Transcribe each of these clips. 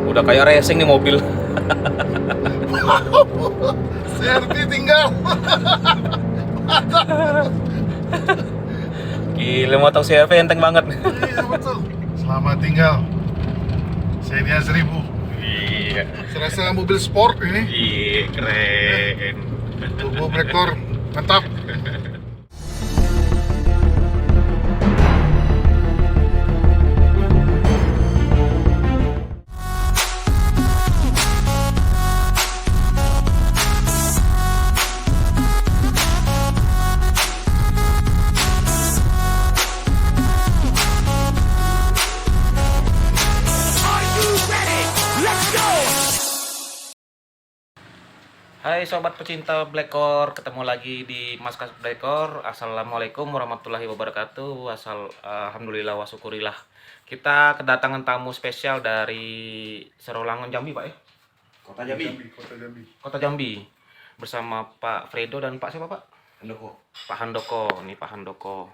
Udah kayak racing nih mobil. Serpi tinggal. Gila, motor CRV enteng banget. Iya betul. Selamat tinggal. Xenia 1000. Iya. Serasa mobil sport ini. Iya, keren. Turbo breaker mantap. Hai sobat pecinta Blackcore, ketemu lagi di Maskas Blackcore. Assalamualaikum warahmatullahi wabarakatuh. Alhamdulillah wa syukurillah. Kita kedatangan tamu spesial dari Serolangun Jambi, Pak ya? Kota Jambi. Kota Jambi. Kota Jambi. Bersama Pak Fredo dan Pak siapa, Pak? Handoko. Pak Handoko. Nih Pak Handoko.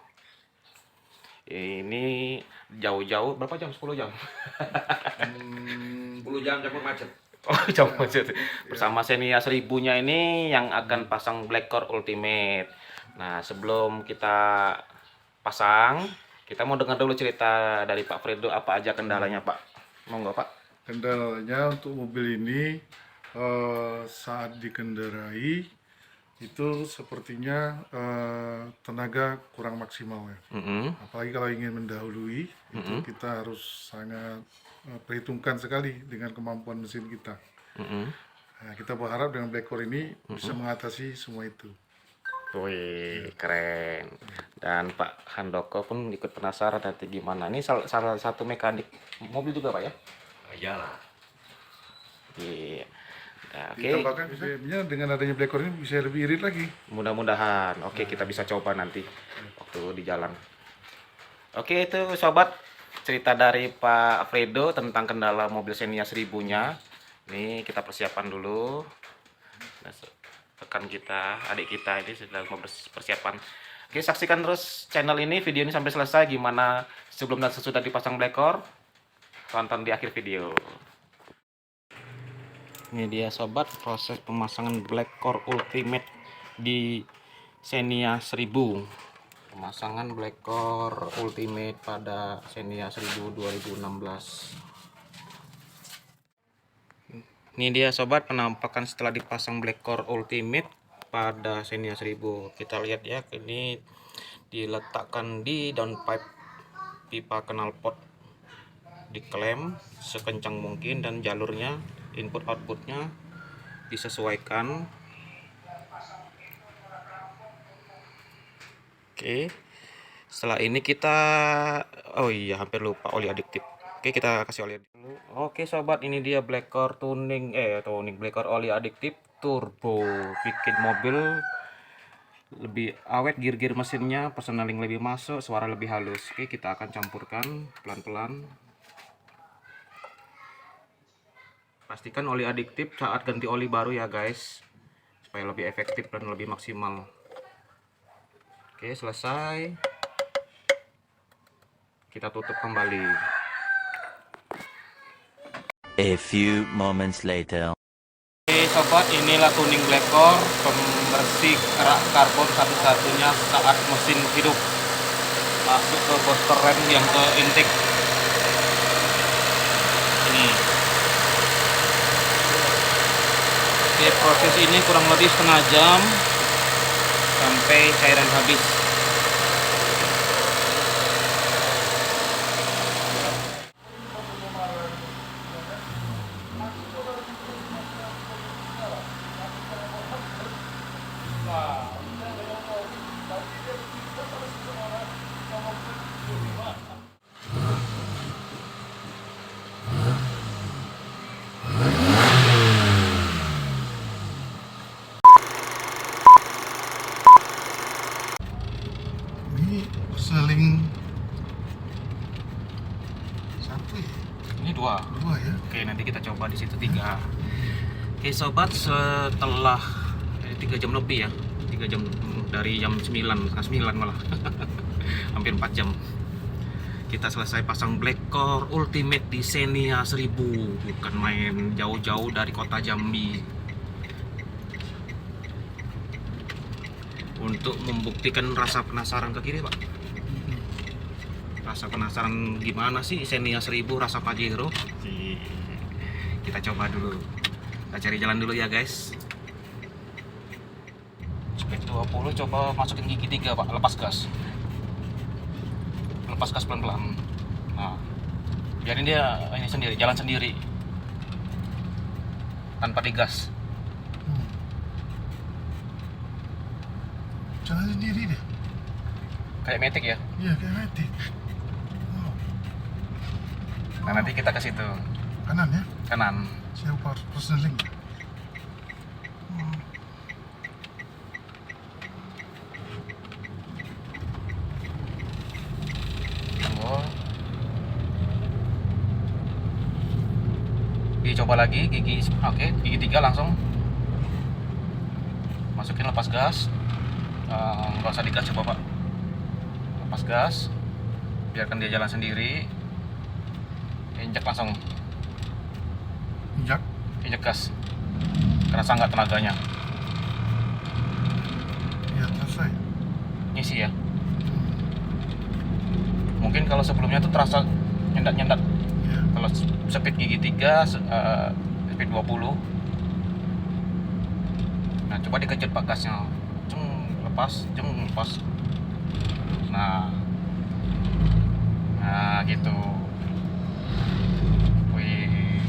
Ini jauh-jauh berapa jam? 10 jam. 10 jam campur macet. Oh, jam macet. Bersama Xenia 1000-nya ini yang akan pasang Blackcore Ultimate. Nah, sebelum kita pasang, kita mau dengar dulu cerita dari Pak Fredo apa aja kendalanya, Pak. Mau nggak, Pak? Kendalanya untuk mobil ini saat dikendarai itu sepertinya tenaga kurang maksimal ya. Apalagi kalau ingin mendahului itu kita harus sangat perhitungkan sekali dengan kemampuan mesin kita. Nah, kita berharap dengan Blackcore ini bisa mengatasi semua itu. Wih, keren. Dan Pak Handoko pun ikut penasaran nanti gimana. Ini salah satu mekanik mobil juga, Pak ya? Iyalah. Iya. Nah, oke. Ditambahkan BBM-nya dengan adanya Blackcore ini bisa lebih irit lagi. Mudah-mudahan. Oke, kita bisa coba nanti waktu di jalan. Oke, itu sobat cerita dari Pak Fredo tentang kendala mobil Xenia 1000-nya. Nih kita persiapan dulu. Nah, rekan kita, adik kita ini sedang mau persiapan. Oke, saksikan terus channel ini, video ini sampai selesai gimana sebelum dan sesudah dipasang Blackcore. Tonton di akhir video. Ini dia sobat proses pemasangan Blackcore Ultimate di Xenia 1000. Pemasangan Blackcore Ultimate pada Xenia 1000 2016. Ini dia sobat penampakan setelah dipasang Blackcore Ultimate pada Xenia 1000. Kita lihat ya, ini diletakkan di downpipe pipa knalpot, diklem sekencang mungkin dan jalurnya input outputnya disesuaikan. Oke, setelah ini kita hampir lupa oli adiktif. Oke, kita kasih oli dulu. Oke sobat, ini dia Blackcore tuning Blackcore oli adiktif turbo, bikin mobil lebih awet, gear mesinnya, personaling lebih masuk, suara lebih halus. Oke, kita akan campurkan pelan-pelan. Pastikan oli adiktif saat ganti oli baru ya guys, supaya lebih efektif dan lebih maksimal. Oke, selesai. Kita tutup kembali. A few moments later. Oke sobat, inilah tuning Blackcore, pembersih kerak karbon satu-satunya saat mesin hidup. Masuk ke booster rem yang ke intake. Ini. Oke, proses ini kurang lebih setengah jam sampai cairan habis. Ini seling satu ya? Ini dua. Dua ya? Oke, nanti kita coba di situ 3. Oke sobat, setelah 3 jam lebih ya, 3 jam dari jam 9, setengah 9 malah hampir 4 jam. Kita selesai pasang black core ultimate di Xenia 1000, bukan main jauh-jauh dari kota Jambi. Untuk membuktikan rasa penasaran ke kiri, Pak. Rasa penasaran gimana sih Xenia 1000 rasa Pajero? Kita coba dulu. Kita cari jalan dulu ya, guys. Speed 20, coba masukin gigi 3, Pak. Lepas gas. Lepas gas pelan-pelan. Nah, biarin dia ini sendiri, jalan sendiri. Tanpa digas. Jalan sendiri deh. Kayak metik ya. Iya, kayak metik. Nah, nanti kita ke situ. Kanan ya? Kanan. Siapa personaling? Oh. Dicoba lagi gigi, oke, gigi 3 langsung masukin, lepas gas. Nggak usah digas, coba Pak, lepas gas, biarkan dia jalan sendiri. Injek langsung, injek gas, kerasa nggak tenaganya? Iya, terasa ya. Ngisi ya. Mungkin kalau sebelumnya tuh terasa nyendat-nyendat. Iya. Kalau speed gigi 3, speed 20. Nah, coba dikejut Pak gasnya. Lepas, lepas. Nah, gitu. Wih.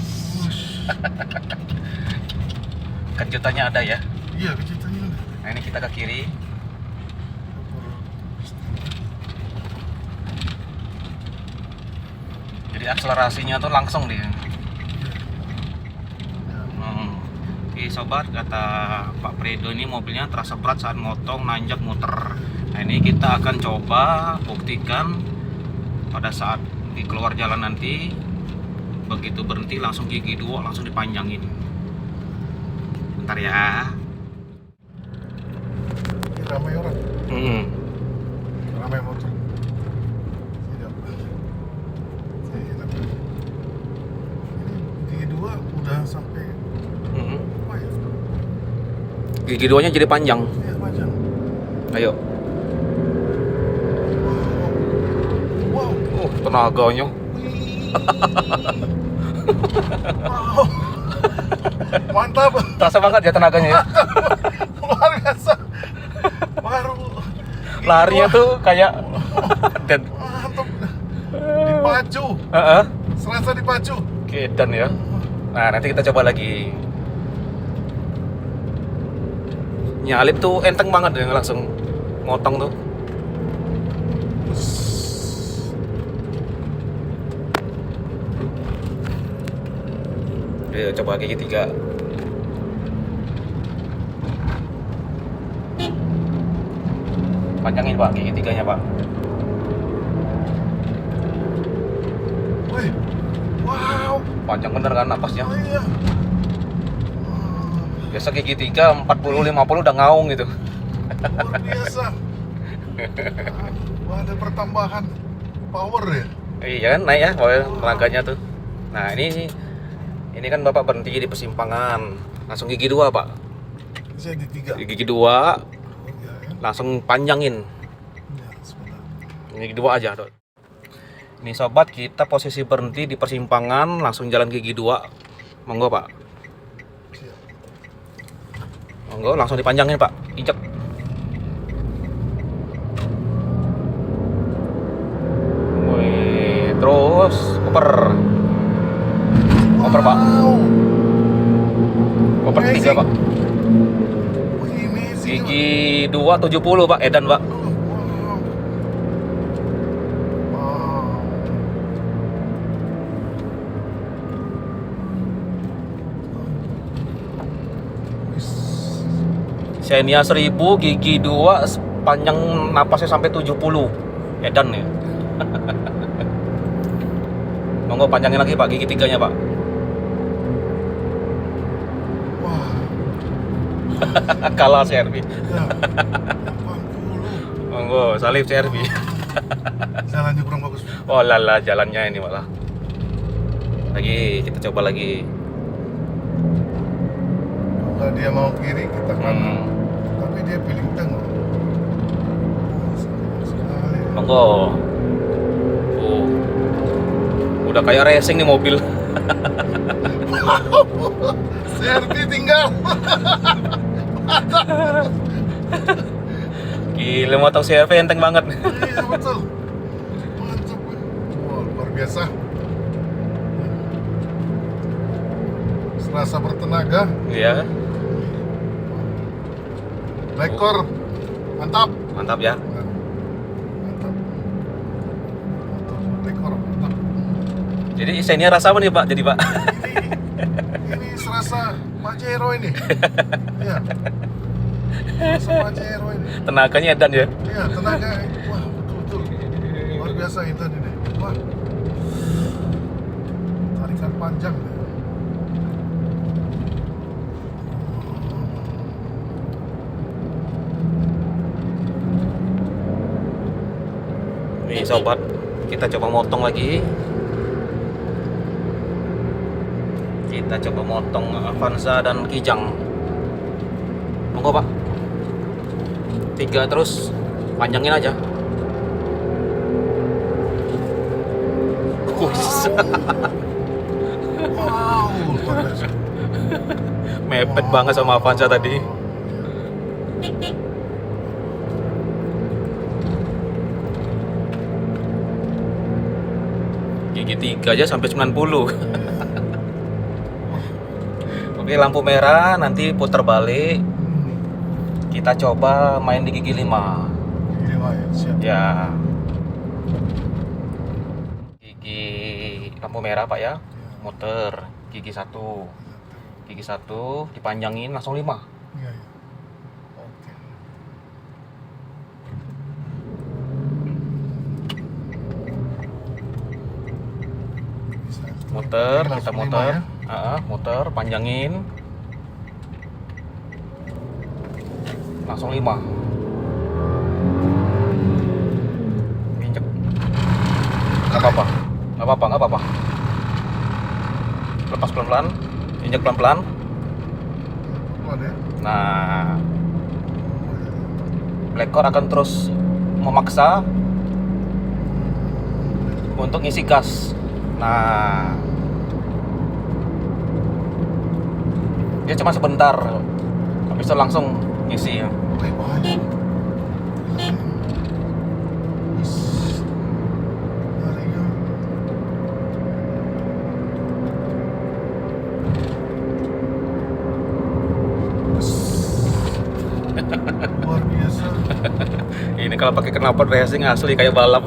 Kejutannya ada ya. Iya, kejutannya ada. Nah, ini kita ke kiri. Jadi akselerasinya tuh langsung dia. Oke sobat, kata Pak Fredo ini mobilnya terasa berat saat motong, nanjak, muter. Nah, ini kita akan coba buktikan pada saat di keluar jalan nanti. Begitu berhenti langsung gigi 2 langsung dipanjangin. Bentar ya. Ini ramai orang. Ramai motor. Tidak. Ini gigi 2 udah sampai apa ya? Gigi 2-nya jadi panjang. Iya, panjang. Ayo. Wow. Tenaganya. Wow. Mantap. Terasa banget ya tenaganya ya. Luar biasa. Baru Larinya tuh kayak dan mantap. Dipacu. Serasa dipacu. Kedan ya. Nah, nanti kita coba lagi. Nyalip tuh enteng banget ya, langsung ngotong tuh. Ayo coba gigi 3. Panjangin Pak gigi 3-nya Pak. Wih. Wow. Panjang bener kan napasnya. Oh iya. Biasa gigi 3 40 50 udah ngaung gitu. Luar biasa. Wah, ada pertambahan power ya. Iya kan naik ya tenaganya tuh. Nah, ini kan Bapak berhenti di persimpangan. Langsung gigi 2 Pak. Saya di 3. Gigi 2 Ya, kan? langsung panjangin. Ya, sebentar. Gigi 2 aja, Dok. Nih sobat, kita posisi berhenti di persimpangan, langsung jalan gigi 2. Monggo Pak. Siap. Monggo langsung dipanjangin Pak. Injek. Wih, terus oper. Oper Pak. Wow. Oper 3 Pak. Wih, amazing. Gigi 2 70 Pak, edan Pak. Wow. Wow. Wis. Xenia 1000 gigi 2 panjang napasnya sampai 70. Edan ya. Monggo panjangin lagi Pak gigi 3-nya Pak. Wah. Kalah Serbi. Ya. 80. Monggo salib Serbi. Jalannya kurang bagus. Oh lala, jalannya ini malah. Lagi, kita coba lagi. Kalau dia mau kiri, kita kanan. Tapi dia pilih tengah. Sekali. Monggo. Udah kayak racing nih mobil. Serti tinggal. Gila, motong CRV enteng banget. Iya betul. Mantap. Wah, luar biasa. Serasa bertenaga. Iya, Lekor. Mantap. mantap ya. Mantap. Mantap. Lekor. Mantap. Jadi senior rasa apa nih Pak? Jadi Pak? Ini serasa Pajero ini. Iya. Serasa Pajero ini. Tenaganya edan ya. Iya, tenaga. Wah, betul-betul. Luar biasa Intan ini. Wah. Tarikan panjang. Nih sobat, kita coba motong lagi. Kita coba motong Avanza dan Kijang. Monggo Pak. 3 terus panjangin aja. Wis, Wow, luar biasa. mepet banget sama Avanza tadi. Gigi 3 aja sampai 90. Oke, lampu merah nanti putar balik. Kita coba main di gigi 5. Ini mah ya, siap. Ya. Gigi lampu merah Pak ya. Muter gigi 1. Gigi 1 dipanjangin langsung 5. Iya, iya. Oke. Bisa. Muter, Ini kita langsung muter. 5 ya. Muter, panjangin. Langsung 5. Injek. Nggak apa-apa. Nggak apa-apa, nggak apa-apa. Lepas pelan-pelan. Injek pelan-pelan. Pelan ya. Nah, Blackcore akan terus memaksa untuk ngisi gas. Nah, dia cuma sebentar, habis itu langsung ngisi ya. Wih, bahaya. Wis. Ngeri ya. Wis. Luar biasa. Ini kalau pakai knalpot racing asli kayak balap.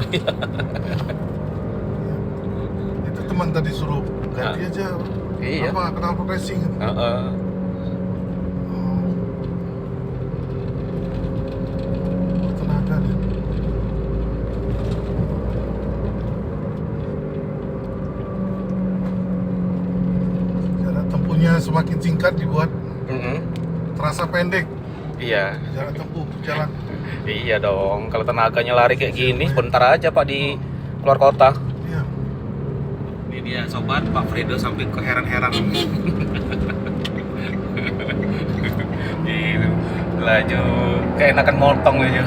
Itu teman tadi suruh ganti aja. Iya. Apa kenapa racing? Heeh. Tenaga nih. Jarak tempuhnya semakin singkat dibuat terasa pendek. Iya. Jarak tempuh jalan. Iya dong. Kalau tenaganya lari kayak gini, sebentar aja Pak di keluar kota. Iya. Ini dia sobat, Pak Fredo sampai keheran-heran. Gitu. Laju keenakan motong aja.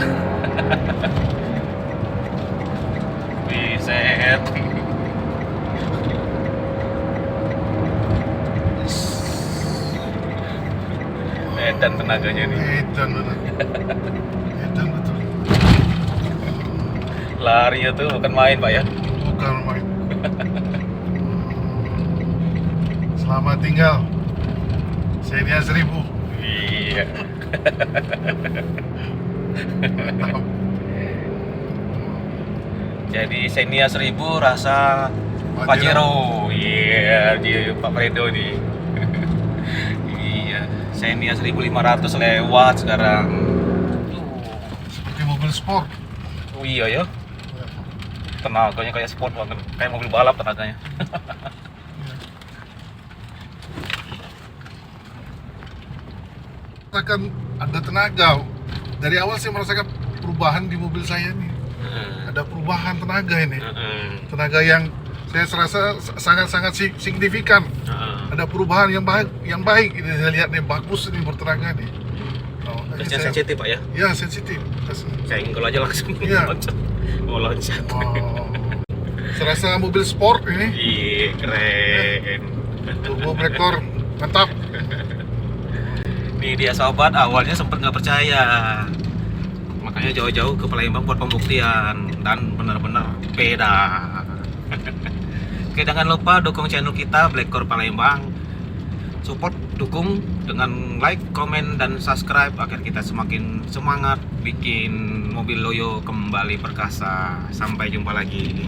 Biset. Edan tenaganya nih. Edan bener. Edan betul. Larinya tuh bukan main Pak ya. Bukan main. Selamat tinggal. Xenia 1000. Iya. Mantap. Jadi Xenia 1000 rasa Pajero. Iya, dia Pak Fredo nih. Iya, Xenia 1500 lewat sekarang. Seperti mobil sport. Oh iya ya. Tenaganya kayak sport banget, kayak mobil balap tenaganya. Merasakan ada tenaga. Dari awal saya merasakan perubahan di mobil saya nih. ada perubahan tenaga ini. Heeh. Tenaga yang saya rasa sangat-sangat signifikan. Heeh. Ada perubahan yang baik ini, saya lihat nih, bagus ini bertenaga nih. Tesnya sensitif Pak ya? Ya, sensitif. Saya inggol aja langsung. Iya. Loncat. Mau loncat. Saya rasa mobil sport ini, Iya, keren. turbo breaker mantap. Nih dia sobat, awalnya sempat nggak percaya, makanya jauh-jauh ke Palembang buat pembuktian, dan benar-benar beda. Oke, jangan lupa dukung channel kita Blackcore Palembang, support, dukung dengan like, komen, dan subscribe agar kita semakin semangat bikin mobil loyo kembali perkasa. Sampai jumpa lagi.